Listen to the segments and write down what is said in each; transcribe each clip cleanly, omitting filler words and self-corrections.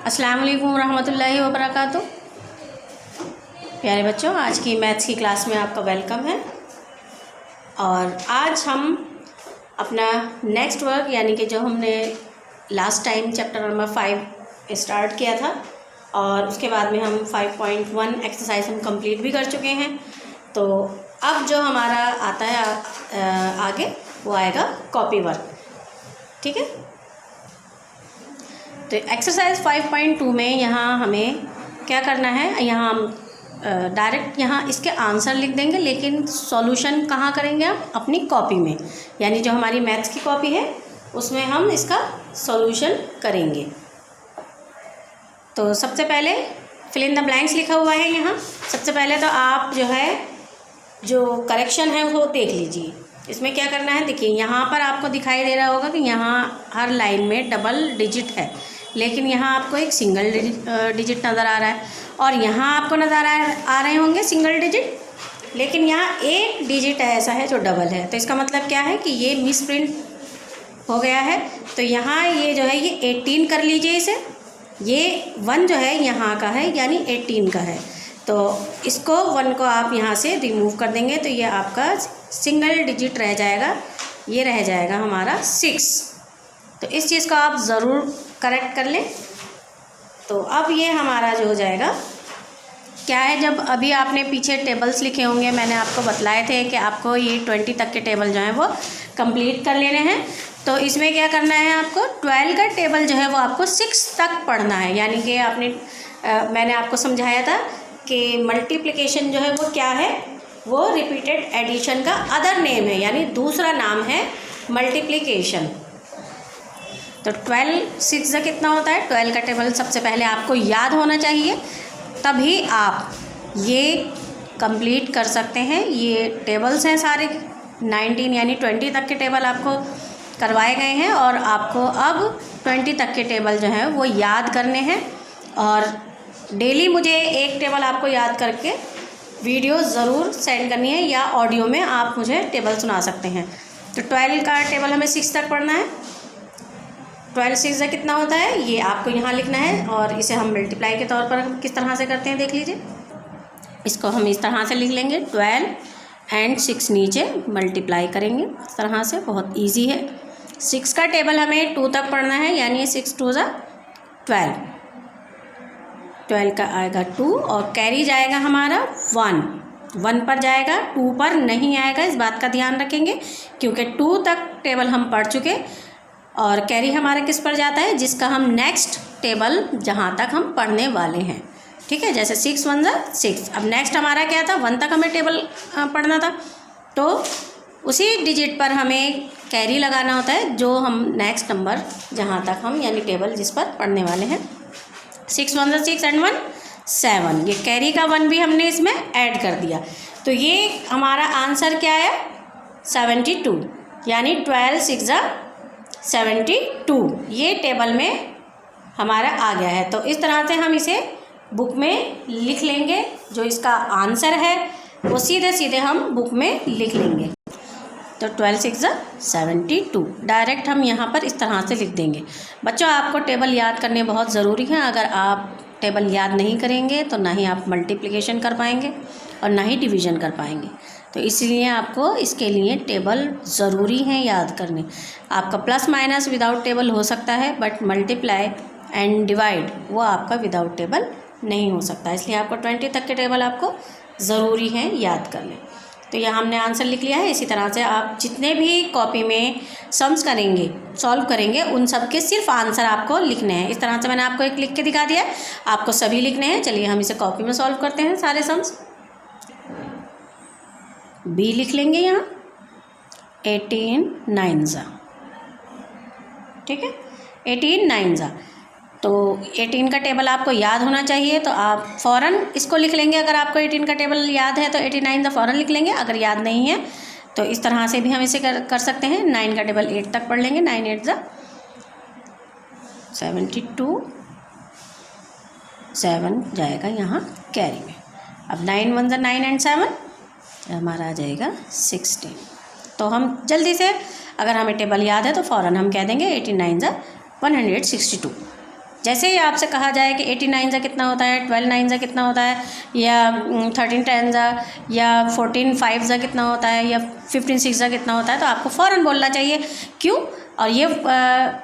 अस्सलाम वालेकुम रहमतुल्लाहि व बरकातुहू। प्यारे बच्चों, आज की मैथ्स की क्लास में आपका वेलकम है। और आज हम अपना नेक्स्ट वर्क यानी कि जो हमने last time chapter number 5 start किया था और उसके बाद में हम 5.1 एक्सरसाइज हम कंप्लीट भी कर चुके हैं। तो अब जो हमारा आता है आगे वो आएगा कॉपी वर्क। ठीक है, तो एक्सरसाइज 5.2 में यहाँ हमें क्या करना है, यहाँ हम डायरेक्ट यहाँ इसके आंसर लिख देंगे, लेकिन सॉल्यूशन कहाँ करेंगे आप? अपनी कॉपी में, यानी जो हमारी मैथ्स की कॉपी है उसमें हम इसका सॉल्यूशन करेंगे। तो सबसे पहले फिल इन द ब्लैंक्स लिखा हुआ है यहाँ। सबसे पहले तो आप जो करेक्शन है वो देख लीजिए। इसमें क्या करना है, देखिए यहाँ पर आपको दिखाई दे रहा होगा कि यहाँ हर लाइन में डबल डिजिट है, लेकिन यहाँ आपको एक सिंगल डिजिट नज़र आ रहा है, और यहाँ आपको नज़र आ रहे होंगे सिंगल डिजिट, लेकिन यहाँ एक डिजिट ऐसा है जो डबल है। तो इसका मतलब क्या है कि ये मिस प्रिंट हो गया है। तो यहाँ ये जो है ये 18 कर लीजिए इसे, ये 1 जो है यहाँ का है यानी 18 का है। तो इसको 1 को आप यहाँ से रिमूव कर देंगे तो ये आपका सिंगल डिजिट रह जाएगा, ये रह जाएगा हमारा 6। तो इस चीज़ को आप ज़रूर करेक्ट कर लें। तो अब ये हमारा जो हो जाएगा क्या है, जब अभी आपने पीछे टेबल्स लिखे होंगे, मैंने आपको बतलाए थे कि आपको ये 20 तक के टेबल जो हैं वो कंप्लीट कर लेने हैं। तो इसमें क्या करना है, आपको 12 का टेबल जो है वो आपको 6 तक पढ़ना है। यानी कि मैंने आपको समझाया था कि मल्टीप्लिकेशन जो है वो क्या है, वो रिपीटेड एडिशन का अदर नेम है, यानी दूसरा नाम है मल्टीप्लिकेशन। तो 12 6 का कितना होता है, 12 का टेबल सबसे पहले आपको याद होना चाहिए, तभी आप ये कंप्लीट कर सकते हैं। ये टेबल्स हैं सारे 19 यानी 20 तक के टेबल आपको करवाए गए हैं, और आपको अब 20 तक के टेबल जो हैं वो याद करने हैं। और डेली मुझे एक टेबल आपको याद करके वीडियो ज़रूर सेंड करनी है, या ऑडियो में आप मुझे टेबल सुना सकते हैं। तो 12 का टेबल हमें 6 तक पढ़ना है। 12 6 का कितना होता है ये आपको यहाँ लिखना है, और इसे हम मल्टीप्लाई के तौर पर किस तरह से करते हैं देख लीजिए। इसको हम इस तरह से लिख लेंगे, 12 एंड 6 नीचे मल्टीप्लाई करेंगे इस तरह से, बहुत इजी है। 6 का टेबल हमें 2 तक पढ़ना है, यानी 6 2 12, 12 का आएगा 2, और कैरी जाएगा हमारा 1 पर जाएगा, 2 पर नहीं आएगा। इस बात का ध्यान रखेंगे, क्योंकि 2 तक टेबल हम पढ़ चुके, और कैरी हमारा किस पर जाता है, जिसका हम नेक्स्ट टेबल जहाँ तक हम पढ़ने वाले हैं। ठीक है, जैसे 6 1 6। अब नेक्स्ट हमारा क्या था, 1 तक हमें टेबल पढ़ना था, तो उसी डिजिट पर हमें कैरी लगाना होता है, जो हम नेक्स्ट नंबर जहाँ तक हम यानी टेबल जिस पर पढ़ने वाले हैं। 6 1 6 एंड 1 7, ये कैरी का 1 भी हमने इसमें ऐड कर दिया। तो ये हमारा आंसर क्या है, 72, यानी 12 6 72, ये टेबल में हमारा आ गया है। तो इस तरह से हम इसे बुक में लिख लेंगे, जो इसका आंसर है वो सीधे सीधे हम बुक में लिख लेंगे। तो 12 6 72 डायरेक्ट हम यहाँ पर इस तरह से लिख देंगे। बच्चों, आपको टेबल याद करने बहुत ज़रूरी है। अगर आप टेबल याद नहीं करेंगे तो ना ही आप मल्टीप्लिकेशन कर पाएंगे और ना ही डिवीज़न कर पाएंगे। तो इसलिए आपको इसके लिए टेबल ज़रूरी है याद करने। आपका प्लस माइनस विदाउट टेबल हो सकता है, बट मल्टीप्लाई एंड डिवाइड वो आपका विदाउट टेबल नहीं हो सकता। इसलिए आपको 20 तक के टेबल आपको ज़रूरी है याद कर लें। तो यहाँ हमने आंसर लिख लिया है। इसी तरह से आप जितने भी कॉपी में सम्स करेंगे, सॉल्व करेंगे, उन सब के सिर्फ आंसर आपको लिखने हैं। इस तरह से मैंने आपको एक लिख के दिखा दिया है, आपको सभी लिखने हैं। चलिए हम इसे कॉपी में सॉल्व करते हैं सारे सम्स। बी लिख लेंगे यहाँ, 18 9 ठीक है, 18 9 तो 18 का टेबल आपको याद होना चाहिए, तो आप फ़ौरन इसको लिख लेंगे। अगर आपको 18 का टेबल याद है तो 89 फ़ौरन लिख लेंगे। अगर याद नहीं है तो इस तरह से भी हम इसे कर सकते हैं। 9 का टेबल 8 तक पढ़ लेंगे, 9 8 72, 7 जाएगा यहाँ कैरी में। अब 9 1 9 एंड 7 हमारा आ जाएगा 16। तो हम जल्दी से, अगर हमें टेबल याद है तो फ़ौरन हम कह देंगे 18 9 162। जैसे ही आपसे कहा जाए कि 89 जा कितना होता है, 12 9 जा कितना होता है, या 13 10 जा, या 14 5 जा कितना होता है, या 15 6 जा कितना होता है, तो आपको फ़ौरन बोलना चाहिए। क्यों? और ये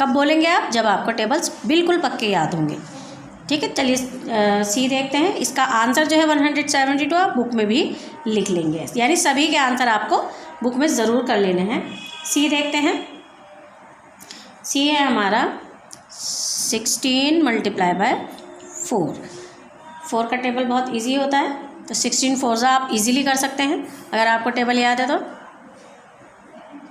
कब बोलेंगे आप? जब आपको टेबल्स बिल्कुल पक्के याद होंगे। ठीक है, चलिए सी देखते हैं। इसका आंसर जो है 172 आप बुक में भी लिख लेंगे, यानी सभी के आंसर आपको बुक में ज़रूर कर लेने हैं। सी देखते हैं। सी है हमारा 16 मल्टीप्लाई बाय 4। 4 का टेबल बहुत इजी होता है, तो 16 4 आप इजीली कर सकते हैं अगर आपको टेबल याद है तो,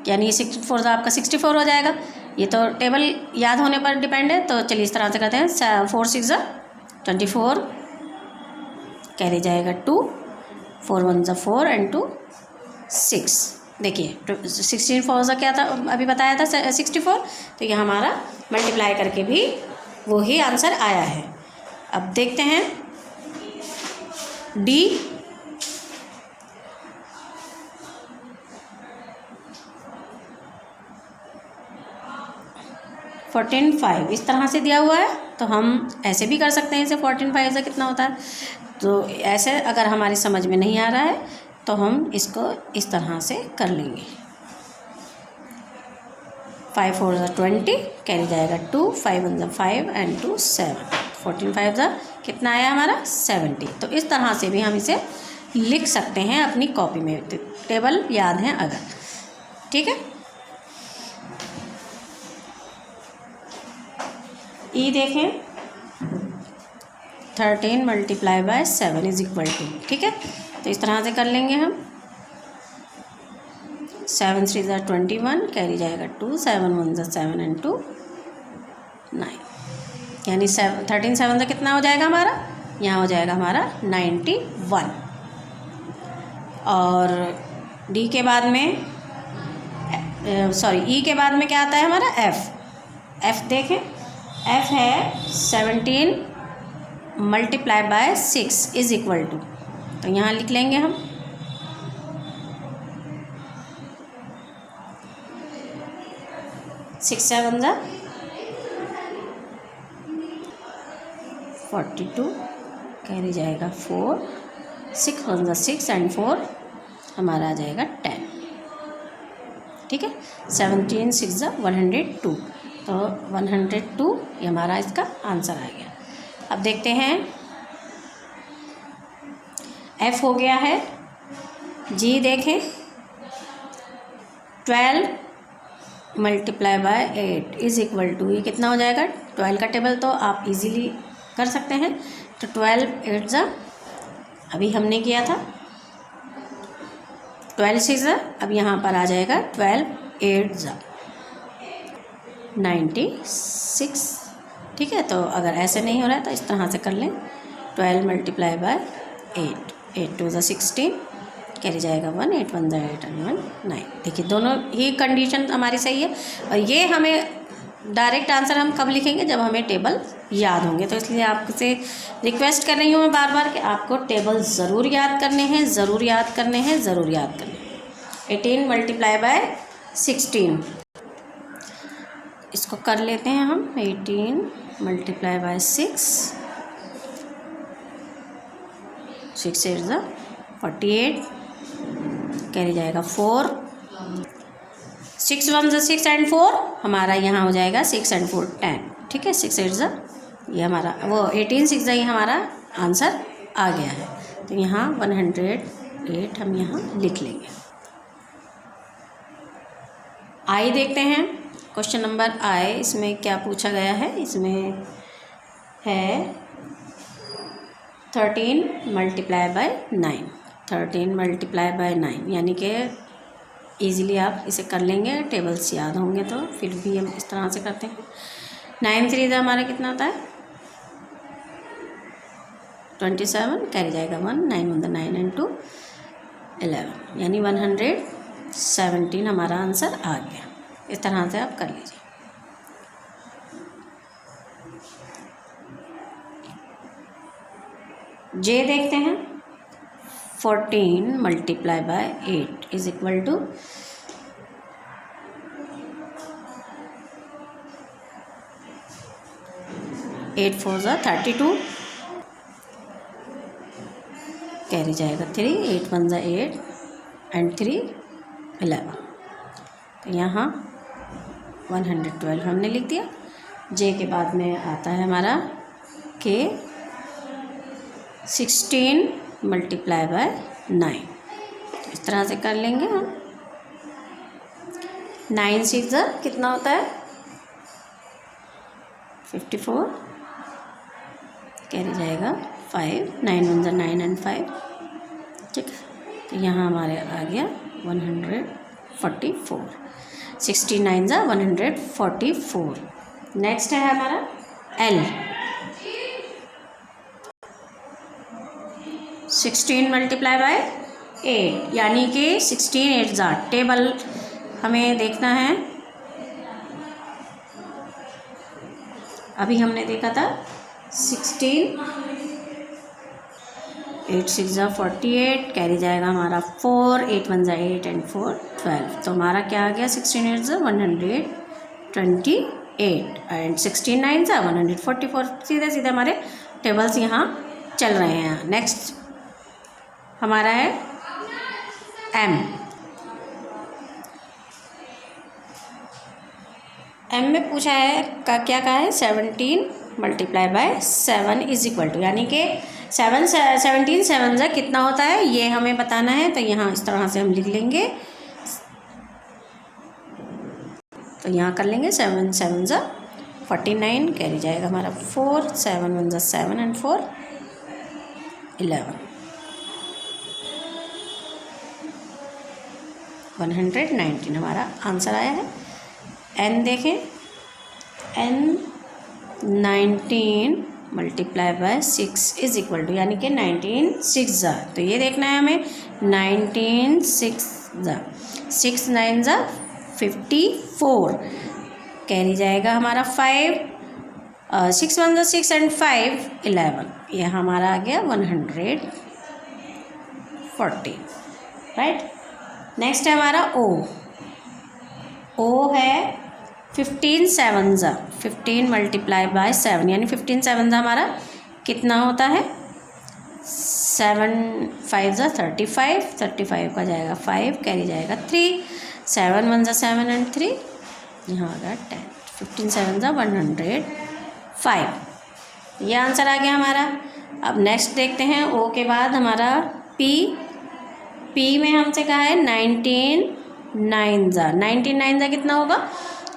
यानी 16 4 आपका 64 हो जाएगा। ये तो टेबल याद होने पर डिपेंड है। तो चलिए इस तरह से करते हैं। 4 6 24, कैरी जाएगा 2, 4 1 4 एंड 2 6। देखिए 16 4 क्या था, अभी बताया था 64, तो ये हमारा मल्टीप्लाई करके भी वही आंसर आया है। अब देखते हैं डी। फोर्टीन 5 इस तरह से दिया हुआ है, तो हम ऐसे भी कर सकते हैं इसे। 14 5 से कितना होता है, तो ऐसे अगर हमारी समझ में नहीं आ रहा है तो हम इसको इस तरह से कर लेंगे। 5 4 20, कैरी जाएगा 2, 5 1 5 एंड 2 7। 14 5 कितना आया हमारा 70। तो इस तरह से भी हम इसे लिख सकते हैं अपनी कॉपी में, टेबल याद है अगर। ठीक है, ई देखें 13 multiply by 7 is equal to. ठीक है, तो इस तरह से कर लेंगे हम। 7 3 21, कैरी जाएगा 2, 7 1 7 एंड 2 9, यानी 13 7 कितना हो जाएगा हमारा, यहाँ हो जाएगा हमारा 91। और डी के बाद में ई के बाद में क्या आता है हमारा एफ। एफ देखें, एफ है 17 multiply by 6 is equal to, तो यहाँ लिख लेंगे हम 6 7 42, कैरी जाएगा 4, 6 1 6 एंड 4 हमारा आ जाएगा 10। ठीक है, 17 6 102, तो 102 ये हमारा इसका आंसर आ गया। अब देखते हैं एफ हो गया है। जी देखें 12 multiply by 8 is equal to, ये कितना हो जाएगा। 12 का टेबल तो आप इजीली कर सकते हैं, तो 12 8 अभी हमने किया था, 12 6 अब यहाँ पर आ जाएगा 12 8 96। ठीक है, तो अगर ऐसे नहीं हो रहा है तो इस तरह से कर लें। 12 मल्टीप्लाई बाय 8, 8 2 16, कैरी जाएगा 1, 8 1 8 एंड 1 9। देखिए दोनों ही कंडीशन हमारी सही है, और ये हमें डायरेक्ट आंसर हम कब लिखेंगे, जब हमें टेबल याद होंगे। तो इसलिए आपसे रिक्वेस्ट कर रही हूँ मैं बार बार कि आपको टेबल ज़रूर याद करने हैं, ज़रूर याद करने हैं, ज़रूर याद करने हैं। 18 मल्टीप्लाई बाय 16, इसको कर लेते हैं हम। 18 मल्टीप्लाई बाय 6, 6 8 48, कैरी जाएगा 4, 6 1 6 एंड 4 हमारा यहाँ हो जाएगा 6 एंड 4 10। ठीक है, 6 8 ये हमारा, वो 18 6 ये हमारा आंसर आ गया है। तो यहाँ 108 हम यहाँ लिख लेंगे। आई देखते हैं, क्वेश्चन नंबर आई, इसमें क्या पूछा गया है। इसमें है 13 मल्टीप्लाई बाय 9, 13 मल्टीप्लाई बाय 9, यानी कि ईज़िली आप इसे कर लेंगे, टेबल्स याद होंगे तो। फिर भी हम इस तरह से करते हैं। 9 3 हमारा कितना होता है 27, कैरी जाएगा 1, 9 1 9 एंड 2 11, यानी 117 हमारा आंसर आ गया। इस तरह से आप कर लीजिए। जे देखते हैं 14 multiply by 8 is equal to, 8 4 ज़ा 32, कैरी जाएगा 3, 8 1 ज़ा 8 एंड 3 11। तो यहाँ 112 हमने लिख दिया। जे के बाद में आता है हमारा के 16 मल्टीप्लाई बाय 9। इस तरह से कर लेंगे हम। 9 6 ज़ा कितना होता है 54, कैरी जाएगा 5, 9 1 ज़ा 9 एंड 5, ठीक है। तो यहाँ हमारे आ गया 144, 69 ज़ा 144। नेक्स्ट है हमारा L, 16 मल्टीप्लाई बाय 8, यानी कि 16 8 ज़ा, टेबल हमें देखना है। अभी हमने देखा था 16 8 6 ज़ा 48, कैरी जाएगा हमारा 4, 8 1 ज़ा 8 एंड 4 12। तो हमारा क्या आ गया 16 8 ज़ा 128 एंड 16 9 ज़ा 144। सीधे सीधे हमारे टेबल्स यहाँ चल रहे हैं। नेक्स्ट हमारा है एम में पूछा है क्या कहा है 17 multiply by 7 is equal to, यानी कि 17 7 ज़ा कितना होता है ये हमें बताना है। तो यहाँ इस तरह से हम लिख लेंगे। तो यहाँ कर लेंगे 7 7 ज़ा 49, कैरी जाएगा हमारा 4, 7 1 ज़ा 7 एंड 4 11, 119 हमारा आंसर आया है। एन देखें, N 19 multiply by 6 is equal to, यानी कि 19 6 ज़ा। तो ये देखना है हमें 19 6 ज़ा 6 9 ज़ा 54, कैरी जाएगा हमारा 5, 6 1 ज़ा 6 एंड 5 11। ये हमारा आ गया 140, राइट। नेक्स्ट है हमारा ओ है 15 7 ज़ा 15 मल्टीप्लाई बाय 7, यानी 15 7 ज़ा हमारा कितना होता है 7 5 ज़ा 35, 35 का जाएगा 5, कैरी जाएगा 3, 7 1 ज़ा 7 एंड 3, यहाँ आ गया 10, 15 7 ज़ा 105। ये आंसर आ गया हमारा। अब नेक्स्ट देखते हैं ओ के बाद हमारा पी में हमसे कहा है 19 9 ज़ा 19 9 ज़ा कितना होगा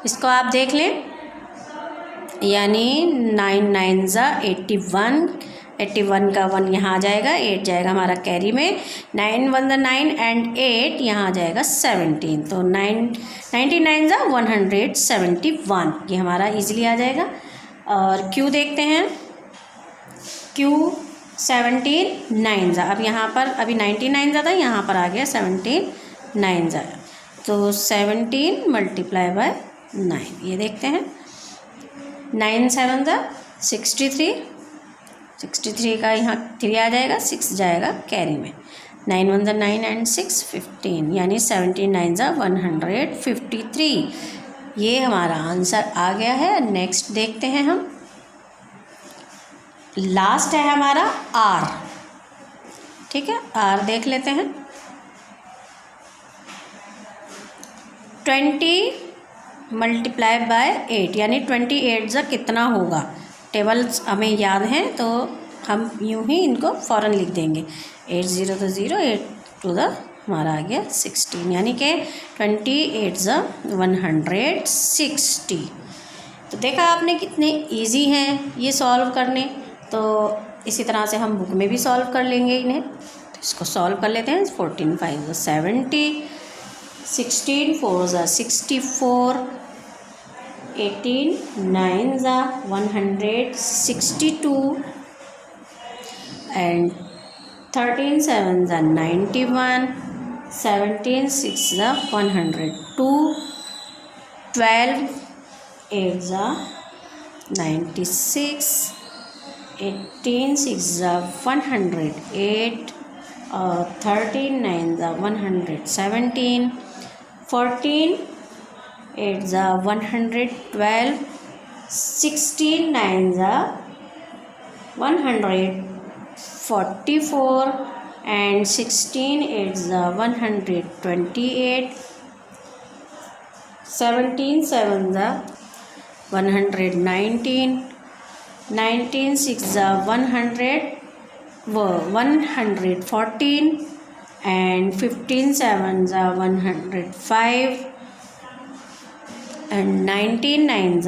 इसको आप देख लें, यानी 9 9 ज़ा 81, 81 का 1 यहाँ आ जाएगा, 8 जाएगा हमारा कैरी में, 9 1 ज़ा 9 एंड 8 यहाँ आ जाएगा 17। तो 99 ज़ा 171, ये हमारा इजीली आ जाएगा। और क्यू देखते हैं, क्यू 17 9 ज़ा, अब यहाँ पर अभी 99 ज़ा था, यहाँ पर आ गया 17 9 ज़ा। तो 17 मल्टीप्लाई बाय 9, ये देखते हैं 9 7 ज़ा 63, 63 का यहाँ 3 आ जाएगा, 6 जाएगा कैरी में, 9 1 ज़ा 9 एंड 6 15, यानी 17 9 ज़ा 153। ये हमारा आंसर आ गया है। नेक्स्ट देखते हैं हम, लास्ट है हमारा आर, ठीक है। आर देख लेते हैं, 20 मल्टीप्लाई बाय 8, यानी 28 ज़ा कितना होगा। टेबल्स हमें याद हैं तो हम यूं ही इनको फ़ौरन लिख देंगे। 8 0 तो 0, 8 2 ज़ा हमारा आ गया 16, यानी कि 28 ज़ा 160। तो देखा आपने कितने इजी हैं ये सॉल्व करने। तो इसी तरह से हम बुक में भी सॉल्व कर लेंगे इन्हें। तो इसको सॉल्व कर लेते हैं। 14 5 ज़ा 70, 16 4 ज़ा 64, 18 9 ज़ा 162 एंड 13 7 ज़ा 91, 17 6 ज़ा 102, 12 8 ज़ा 96, 18 6 ज़ा 108 और 13 9 ज़ा 117, 14 8 ज़ा 112, 16 9 ज़ा 144 and 16 8 128, 17 7 119, 19 6 114 and 15 7 105 and 19 9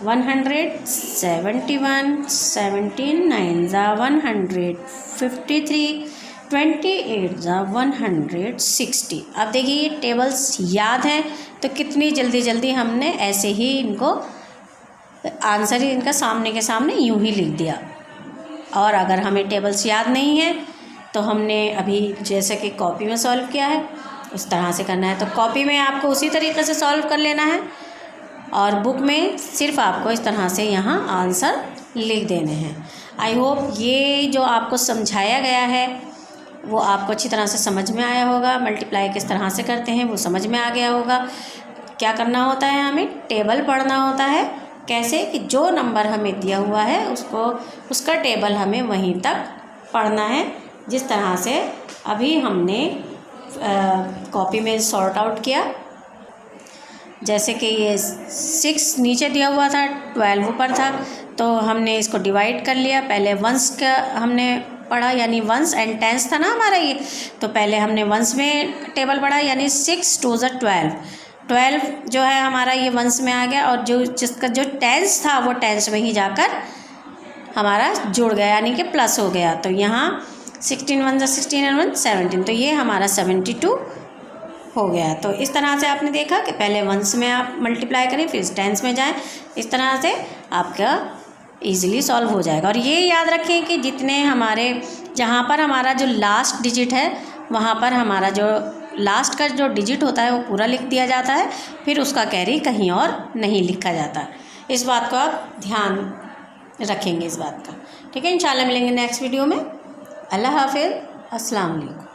171, 17 9 153, 28 160। अब देखिए ये टेबल्स याद हैं तो कितनी जल्दी जल्दी हमने ऐसे ही इनको आंसर ही इनका सामने के सामने यूं ही लिख दिया। और अगर हमें टेबल्स याद नहीं है तो हमने अभी जैसे कि कॉपी में सॉल्व किया है उस तरह से करना है। तो कॉपी में आपको उसी तरीके से सॉल्व कर लेना है और बुक में सिर्फ आपको इस तरह से यहाँ आंसर लिख देने हैं। आई होप ये जो आपको समझाया गया है वो आपको अच्छी तरह से समझ में आया होगा। मल्टीप्लाई किस तरह से करते हैं वो समझ में आ गया होगा। क्या करना होता है, हमें टेबल पढ़ना होता है। कैसे कि जो नंबर हमें दिया हुआ है उसका टेबल हमें वहीं तक पढ़ना है, जिस तरह से अभी हमने कॉपी में सॉर्ट आउट किया। जैसे कि ये 6 नीचे दिया हुआ था, 12 ऊपर था, तो हमने इसको डिवाइड कर लिया। पहले वंस का हमने पढ़ा, यानी वंस एंड टेंस था ना हमारा ये, तो पहले हमने वंस में टेबल पढ़ा, यानी 6 2 12। 12 जो है हमारा ये वंस में आ गया और जिसका जो टेंस था वो टेंस में ही जाकर हमारा जुड़ गया, यानी कि प्लस हो गया। तो यहाँ 16 1 16 and 1 17, तो ये हमारा 72 हो गया। तो इस तरह से आपने देखा कि पहले वंस में आप मल्टीप्लाई करें फिर टेंस में जाएं। इस तरह से आपका ईज़िली सॉल्व हो जाएगा। और ये याद रखें कि जितने हमारे जहाँ पर हमारा जो लास्ट डिजिट है वहाँ पर हमारा जो लास्ट का जो डिजिट होता है वो पूरा लिख दिया जाता है, फिर उसका कैरी कहीं और नहीं लिखा जाता। इस बात को आप ध्यान रखेंगे इस बात का। ठीक है, इंशाल्लाह मिलेंगे नेक्स्ट वीडियो में। अल्लाह हाफिज़, अस्सलाम वालेकुम।